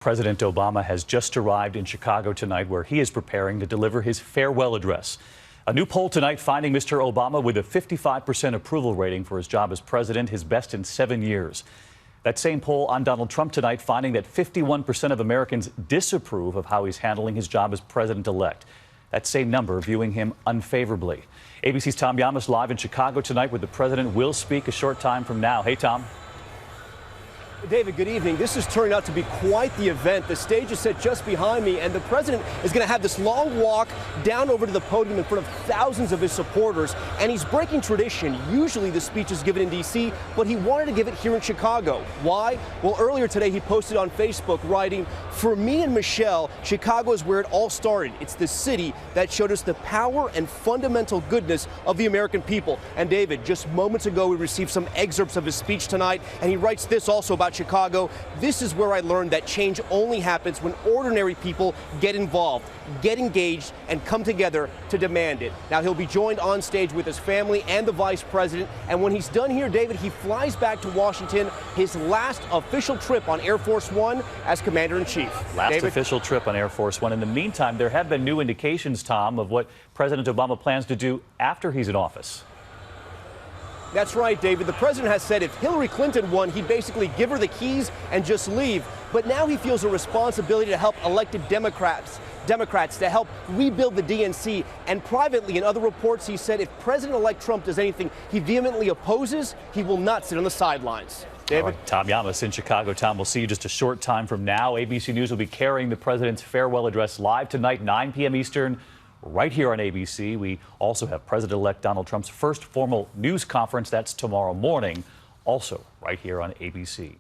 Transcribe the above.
President Obama has just arrived in Chicago tonight, where he is preparing to deliver his farewell address. A new poll tonight finding Mr. Obama with a 55% approval rating for his job as president, his best in 7 years. That same poll on Donald Trump tonight finding that 51% of Americans disapprove of how he's handling his job as president-elect. That same number viewing him unfavorably. ABC's Tom Llamas live in Chicago tonight, where the president will speak a short time from now. Hey, Tom. David, good evening. This is turning out to be quite the event. The stage is set just behind me, and the president is going to have this long walk down over to the podium in front of thousands of his supporters, and he's breaking tradition. Usually the speech is given in D.C., but he wanted to give it here in Chicago. Why? Well, earlier today he posted on Facebook writing, "For me and Michelle, Chicago is where it all started. It's the city that showed us the power and fundamental goodness of the American people." And David, just moments ago we received some excerpts of his speech tonight, and he writes this also about Chicago. "This is where I learned that change only happens when ordinary people get involved, get engaged, and come together to demand it." Now, he'll be joined on stage with his family and the vice president. And when he's done here, David, he flies back to Washington, his last official trip on Air Force One as commander-in-chief. Last official trip on Air Force One. In the meantime, there have been new indications, Tom, of what President Obama plans to do after he's in office. That's right, David. The president has said if Hillary Clinton won, he'd basically give her the keys and just leave. But now he feels a responsibility to help elected Democrats to help rebuild the DNC. And privately, in other reports, he said if President-elect Trump does anything he vehemently opposes, he will not sit on the sidelines. David? All right, Tom Llamas in Chicago. Tom, we'll see you just a short time from now. ABC News will be carrying the president's farewell address live tonight, 9 p.m. Eastern, right here on ABC. We also have President-elect Donald Trump's first formal news conference. That's tomorrow morning, also right here on ABC.